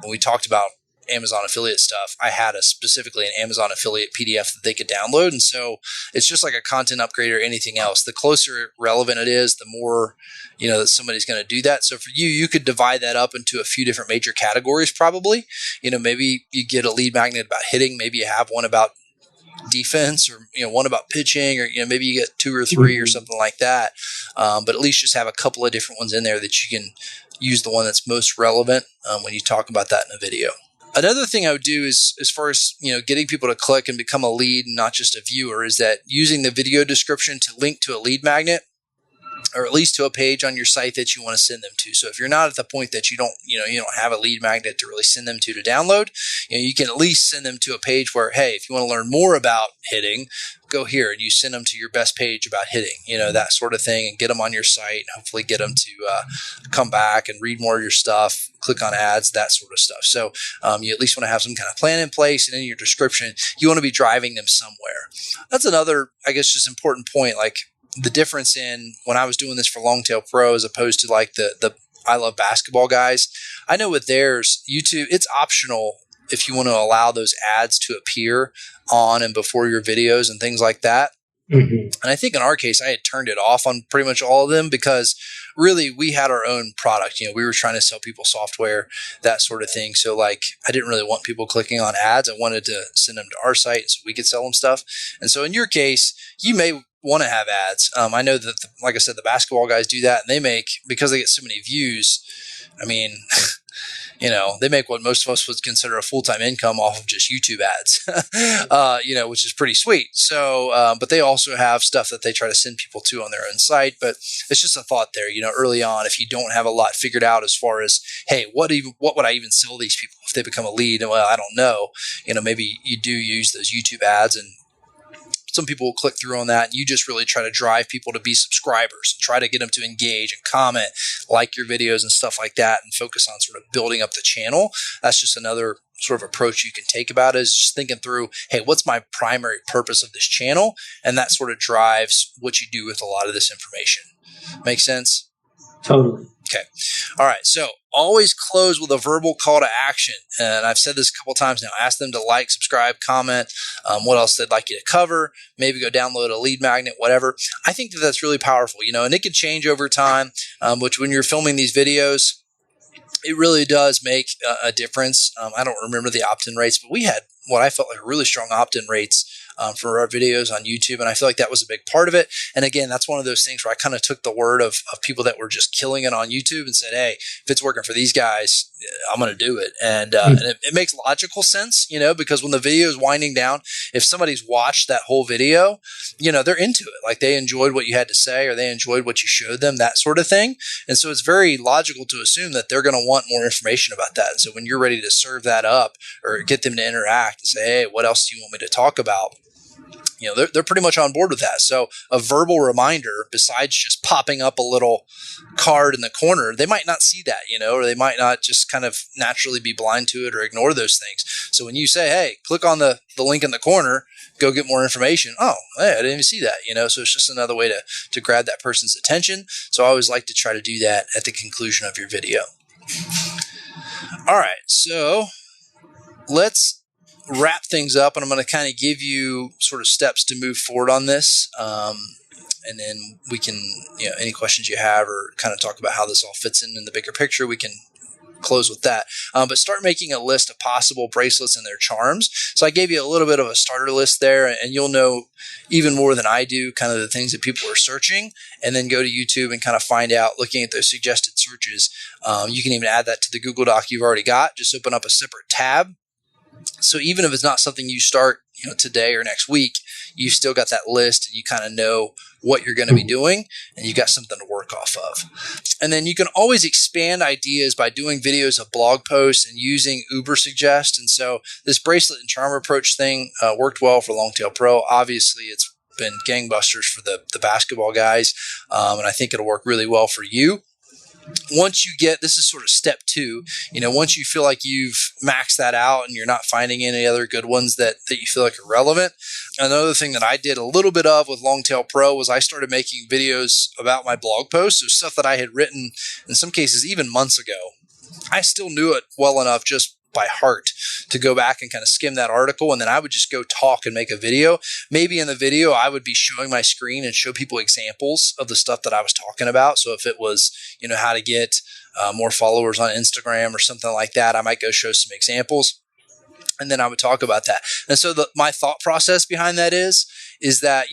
when we talked about Amazon affiliate stuff. I had specifically an Amazon affiliate PDF that they could download. And so it's just like a content upgrade or anything else. The closer relevant it is, the more, that somebody's going to do that. So for you, you could divide that up into a few different major categories probably. Maybe you get a lead magnet about hitting, maybe you have one about defense, or one about pitching, or maybe you get 2 or 3 or something like that. But at least just have a couple of different ones in there that you can use the one that's most relevant when you talk about that in a video. Another thing I would do is, as far as getting people to click and become a lead and not just a viewer, is that using the video description to link to a lead magnet, or at least to a page on your site that you want to send them to. So if you're not at the point that you don't have a lead magnet to really send them to download, you can at least send them to a page where, hey, if you want to learn more about hitting, go here, and you send them to your best page about hitting, that sort of thing, and get them on your site, and hopefully get them to come back and read more of your stuff, click on ads, that sort of stuff. So you at least want to have some kind of plan in place, and in your description, you want to be driving them somewhere. That's another, I guess, just important point, like the difference in when I was doing this for Longtail Pro as opposed to like the I Love Basketball guys. I know with theirs, YouTube, it's optional if you want to allow those ads to appear on and before your videos and things like that. Mm-hmm. And I think in our case, I had turned it off on pretty much all of them because really we had our own product. We were trying to sell people software, that sort of thing. So like, I didn't really want people clicking on ads. I wanted to send them to our site so we could sell them stuff. And so in your case, you may want to have ads. I know that, like I said, the basketball guys do that, and they make, because they get so many views, I mean, They make what most of us would consider a full-time income off of just YouTube ads, which is pretty sweet. So, but they also have stuff that they try to send people to on their own site. But it's just a thought there, early on, if you don't have a lot figured out as far as, hey, what would I even sell these people if they become a lead? And well, I don't know. Maybe you do use those YouTube ads, and some people will click through on that, and you just really try to drive people to be subscribers and try to get them to engage and comment, like your videos and stuff like that, and focus on sort of building up the channel. That's just another sort of approach you can take about it, is just thinking through, hey, what's my primary purpose of this channel? And that sort of drives what you do with a lot of this information. Make sense? Totally. Okay. All right. So always close with a verbal call to action. And I've said this a couple of times now. Ask them to like, subscribe, comment, what else they'd like you to cover, maybe go download a lead magnet, whatever. I think that that's really powerful, and it can change over time, which when you're filming these videos, it really does make a difference. I don't remember the opt-in rates, but we had what I felt like really strong opt-in rates for our videos on YouTube. And I feel like that was a big part of it. And again, that's one of those things where I kind of took the word of people that were just killing it on YouTube and said, hey, if it's working for these guys, I'm going to do it. And it makes logical sense, because when the video is winding down, if somebody's watched that whole video, they're into it. Like they enjoyed what you had to say, or they enjoyed what you showed them, that sort of thing. And so it's very logical to assume that they're going to want more information about that. And so when you're ready to serve that up or get them to interact and say, hey, what else do you want me to talk about? They're pretty much on board with that. So a verbal reminder, besides just popping up a little card in the corner, they might not see that, or they might not just kind of naturally be blind to it or ignore those things. So when you say, hey, click on the link in the corner, go get more information. Oh, hey, I didn't even see that, so it's just another way to grab that person's attention. So I always like to try to do that at the conclusion of your video. All right. So let's wrap things up, and I'm going to kind of give you sort of steps to move forward on this. And then we can, any questions you have or kind of talk about how this all fits in the bigger picture, we can close with that. But start making a list of possible bracelets and their charms. So I gave you a little bit of a starter list there, and you'll know even more than I do kind of the things that people are searching, and then go to YouTube and kind of find out, looking at those suggested searches. You can even add that to the Google Doc you've already got. Just open up a separate tab. So even if it's not something you start, today or next week, you've still got that list, and you kind of know what you're going to be doing, and you've got something to work off of. And then you can always expand ideas by doing videos of blog posts and using Uber Suggest. And so this bracelet and charm approach thing worked well for Longtail Pro. Obviously, it's been gangbusters for the basketball guys, and I think it'll work really well for you. Once you get, this is sort of step 2, once you feel like you've maxed that out and you're not finding any other good ones that you feel like are relevant. Another thing that I did a little bit of with Longtail Pro was I started making videos about my blog posts. So stuff that I had written, in some cases, even months ago. I still knew it well enough just by heart to go back and kind of skim that article, and then I would just go talk and make a video. Maybe in the video I would be showing my screen and show people examples of the stuff that I was talking about. So if it was, how to get more followers on Instagram or something like that, I might go show some examples, and then I would talk about that. And so my thought process behind that is that,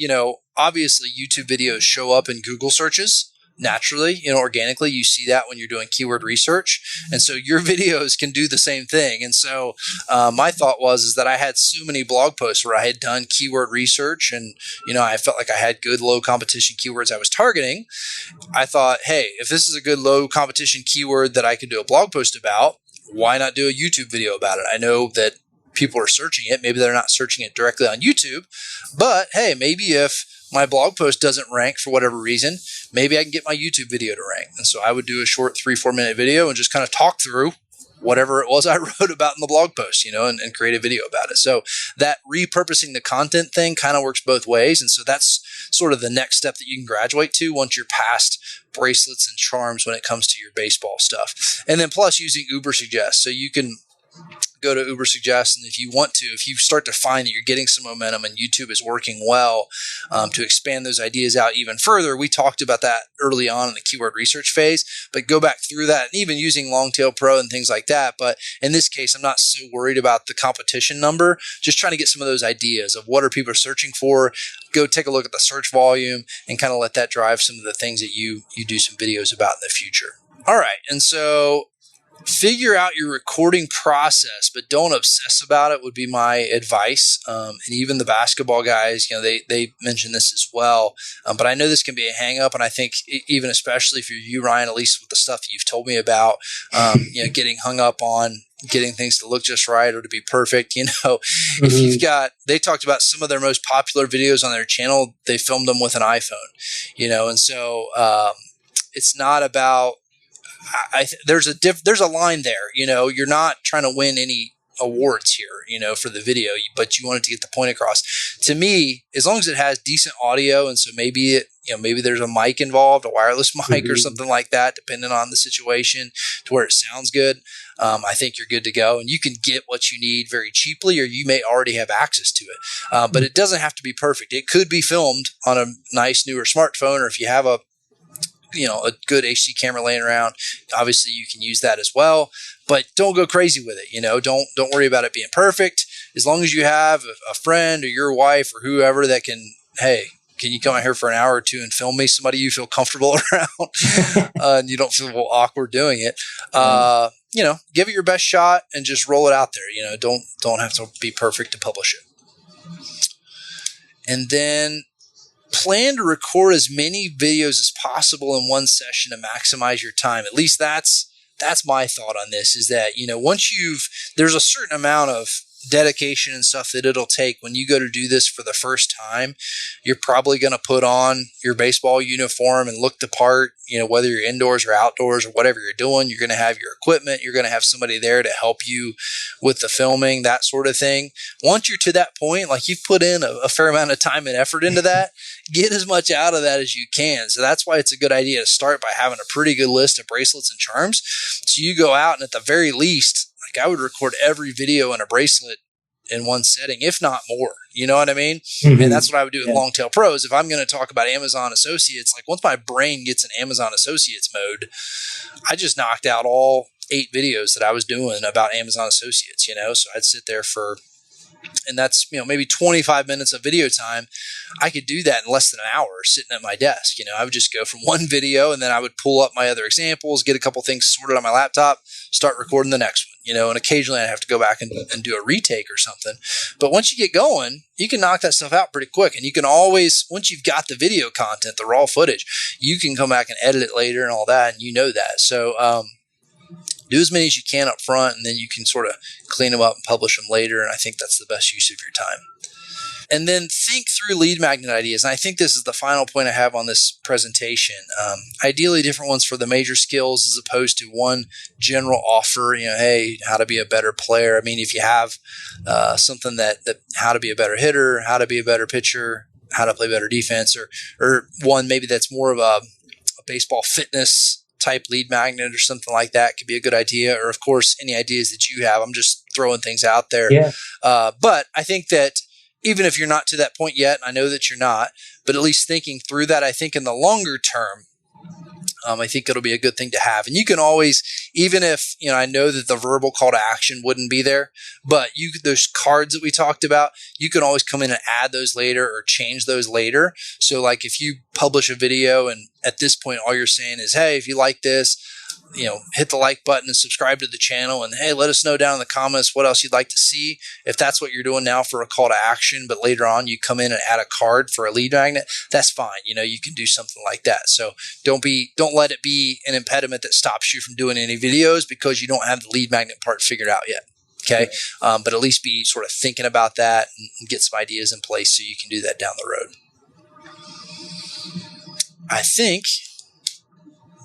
obviously YouTube videos show up in Google searches. Naturally, organically, you see that when you're doing keyword research. And so your videos can do the same thing. And so my thought is that I had so many blog posts where I had done keyword research, and, I felt like I had good low competition keywords I was targeting. I thought, hey, if this is a good low competition keyword that I could do a blog post about, why not do a YouTube video about it? I know that people are searching it. Maybe they're not searching it directly on YouTube, but hey, maybe if my blog post doesn't rank for whatever reason, maybe I can get my YouTube video to rank. And so I would do a short 3-4 minute video and just kind of talk through whatever it was I wrote about in the blog post, and create a video about it. So that repurposing the content thing kind of works both ways. And so that's sort of the next step that you can graduate to once you're past bracelets and charms when it comes to your baseball stuff. And then plus using Uber Suggest. So you can go to Uber Suggest, and if you start to find that you're getting some momentum and YouTube is working well, to expand those ideas out even further. We talked about that early on in the keyword research phase, but go back through that, and even using Longtail Pro and things like that. But in this case, I'm not so worried about the competition number, just trying to get some of those ideas of what are people searching for. Go take a look at the search volume and kind of let that drive some of the things that you do some videos about in the future. All right. And so figure out your recording process, but don't obsess about it would be my advice. And even the basketball guys, they mention this as well. But I know this can be a hang up. And I think even especially for you, Ryan, at least with the stuff that you've told me about, getting hung up on getting things to look just right or to be perfect, if you've got, they talked about some of their most popular videos on their channel, they filmed them with an iPhone, and so it's not about, there's a line there, you're not trying to win any awards here, for the video, but you wanted to get the point across. To me, as long as it has decent audio, and so maybe maybe there's a mic involved, a wireless mic or something like that, depending on the situation, to where it sounds good. I think you're good to go, and you can get what you need very cheaply, or you may already have access to it. But it doesn't have to be perfect. It could be filmed on a nice newer smartphone, or if you have a good HD camera laying around, obviously you can use that as well, but don't go crazy with it. Don't worry about it being perfect. As long as you have a friend or your wife or whoever that can, hey, can you come out here for an hour or two and film me, somebody you feel comfortable around and you don't feel awkward doing it. Give it your best shot and just roll it out there. Don't have to be perfect to publish it. And then plan to record as many videos as possible in one session to maximize your time. At least that's my thought on this, is that, once there's a certain amount of dedication and stuff that it'll take when you go to do this for the first time. You're probably going to put on your baseball uniform and look the part, whether you're indoors or outdoors or whatever you're doing. You're going to have your equipment. You're going to have somebody there to help you with the filming, that sort of thing. Once you're to that point, like you've put in a fair amount of time and effort into that, get as much out of that as you can. So that's why it's a good idea to start by having a pretty good list of bracelets and charms. So you go out and at the very least, like I would record every video in a bracelet in one setting, if not more. You know what I mean? Mm-hmm. And that's what I would do with Longtail Pros. If I'm going to talk about Amazon Associates, like once my brain gets in Amazon Associates mode, I just knocked out all 8 videos that I was doing about Amazon Associates, so I'd sit there and that's, maybe 25 minutes of video time. I could do that in less than an hour sitting at my desk. I would just go from one video and then I would pull up my other examples, get a couple things sorted on my laptop, start recording the next one, and occasionally I'd have to go back and do a retake or something. But once you get going, you can knock that stuff out pretty quick. And you can always, once you've got the video content, the raw footage, you can come back and edit it later and all that. And that. So, do as many as you can up front, and then you can sort of clean them up and publish them later. And I think that's the best use of your time. And then think through lead magnet ideas. And I think this is the final point I have on this presentation. Ideally, different ones for the major skills as opposed to one general offer, hey, how to be a better player. I mean, if you have something that how to be a better hitter, how to be a better pitcher, how to play better defense, or one maybe that's more of a baseball fitness type lead magnet or something like that could be a good idea. Or of course, any ideas that you have. I'm just throwing things out there. Yeah. But I think that even if you're not to that point yet, I know that you're not, but at least thinking through that, I think in the longer term, I think it'll be a good thing to have. And you can always, even if, I know that the verbal call to action wouldn't be there, but those cards that we talked about, you can always come in and add those later or change those later. So like if you publish a video and at this point, all you're saying is, hey, if you like this, hit the like button and subscribe to the channel, and hey, let us know down in the comments what else you'd like to see. If that's what you're doing now for a call to action, but later on you come in and add a card for a lead magnet, that's fine. You can do something like that. So don't let it be an impediment that stops you from doing any videos because you don't have the lead magnet part figured out yet. Okay. But at least be sort of thinking about that and get some ideas in place so you can do that down the road. I think,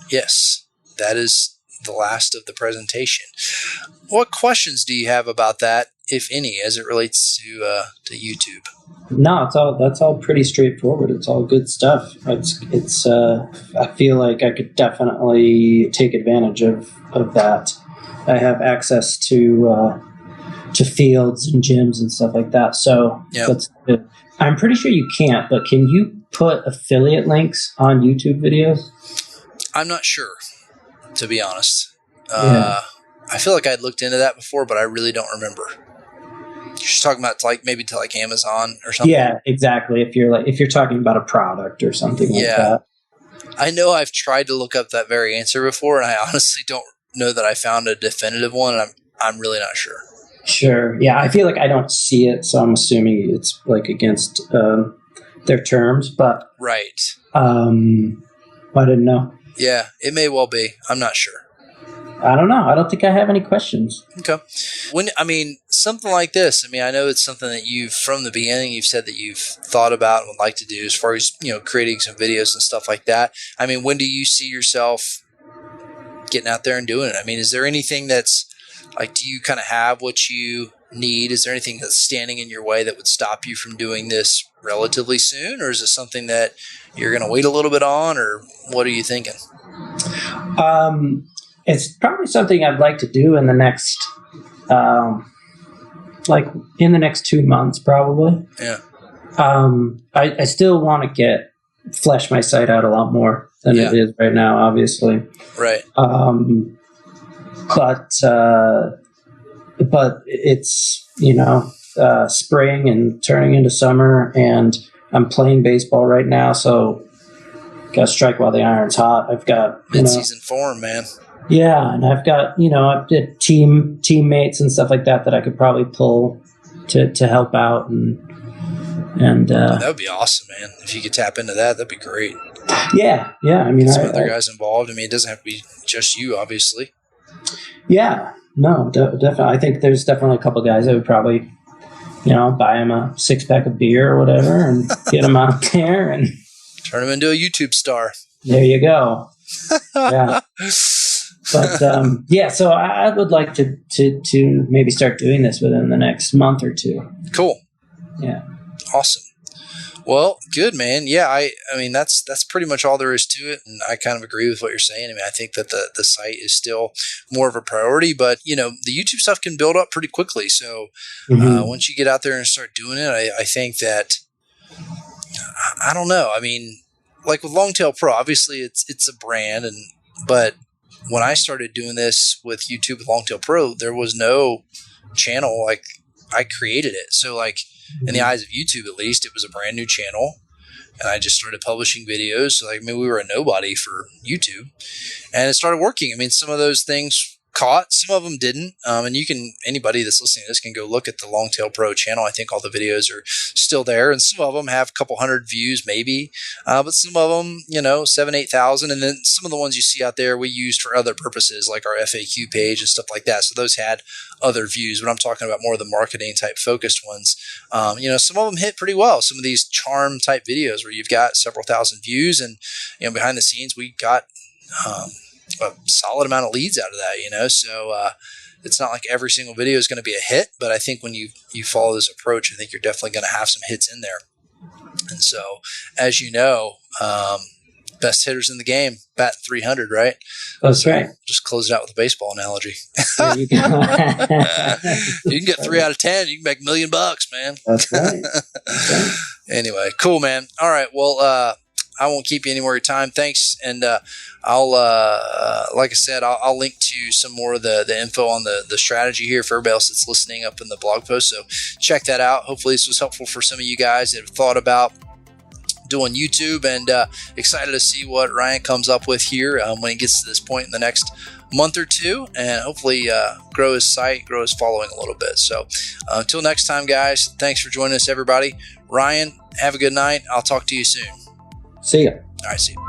yes, that is the last of the presentation. What questions do you have about that, if any, as it relates to YouTube? No, that's all pretty straightforward. It's all good stuff. It's I feel like I could definitely take advantage of that. I have access to fields and gyms and stuff like that. So that's good. I'm pretty sure you can't, but can you put affiliate links on YouTube videos? I'm not sure, to be honest. I feel like I'd looked into that before, but I really don't remember. You're just talking about maybe to Amazon or something. Yeah, exactly. If you're talking about a product or something like that. I know I've tried to look up that very answer before, and I honestly don't know that I found a definitive one, and I'm really not sure. Sure. Yeah, I feel like I don't see it, so I'm assuming it's like against their terms. But right. I didn't know. Yeah, it may well be. I'm not sure. I don't know. I don't think I have any questions. Okay. Something like this, I know it's something that from the beginning, you've said that you've thought about and would like to do as far as, creating some videos and stuff like that. When do you see yourself getting out there and doing it? Is there anything that's like, do you kind of have what you need? Is there anything that's standing in your way that would stop you from doing this relatively soon? Or is it something that you're going to wait a little bit on, or what are you thinking? It's probably something I'd like to do in the next, in the next 2 months, probably. Yeah. I still want to flesh my site out a lot more than it is right now, obviously. Right. But it's, spring and turning into summer, and I'm playing baseball right now, so got to strike while the iron's hot. I've got mid-season form, man. Yeah, and I've got I've got teammates and stuff like that I could probably pull to help out, and that would be awesome, man. If you could tap into that, that'd be great. Yeah. Some other guys involved. It doesn't have to be just you, obviously. Yeah, no, definitely. I think there's definitely a couple of guys that would probably, buy him a 6-pack of beer or whatever and get him out there and turn him into a YouTube star. There you go. Yeah. But so I would like to maybe start doing this within the next month or two. Cool. Yeah. Awesome. Well, good, man. Yeah, that's pretty much all there is to it, and I kind of agree with what you're saying. I think that the site is still more of a priority, but the YouTube stuff can build up pretty quickly. So once you get out there and start doing it, I think that I don't know. Like with Longtail Pro, obviously it's a brand, but when I started doing this with YouTube with Longtail Pro, there was no channel. Like, I created it. So like in the eyes of YouTube, at least, it was a brand new channel, and I just started publishing videos. So we were a nobody for YouTube, and it started working. Some of those things caught, some of them didn't. And anybody that's listening to this can go look at the Longtail Pro channel. I think all the videos are still there, and some of them have a couple hundred views maybe, but some of them, 7,000, 8,000. And then some of the ones you see out there we used for other purposes, like our FAQ page and stuff like that. So those had other views, but I'm talking about more of the marketing type focused ones. Some of them hit pretty well. Some of these charm type videos where you've got several thousand views, and behind the scenes we got a solid amount of leads out of that, so it's not like every single video is going to be a hit, but I think when you follow this approach, I think you're definitely going to have some hits in there. And so, as you know, best hitters in the game bat 300, right? That's right. Just close it out with a baseball analogy. There you go. You can get 3 out of 10. You can make $1 million, man. That's right. That's right. Anyway, cool, man. All right. Well, I won't keep you any more of your time. Thanks. And I'll, like I said, I'll link to some more of the info on the strategy here for everybody else that's listening up in the blog post. So check that out. Hopefully this was helpful for some of you guys that have thought about doing YouTube, and excited to see what Ryan comes up with here when he gets to this point in the next month or two, and hopefully grow his site, grow his following a little bit. So until next time, guys, thanks for joining us, everybody. Ryan, have a good night. I'll talk to you soon. See ya. All right, see you.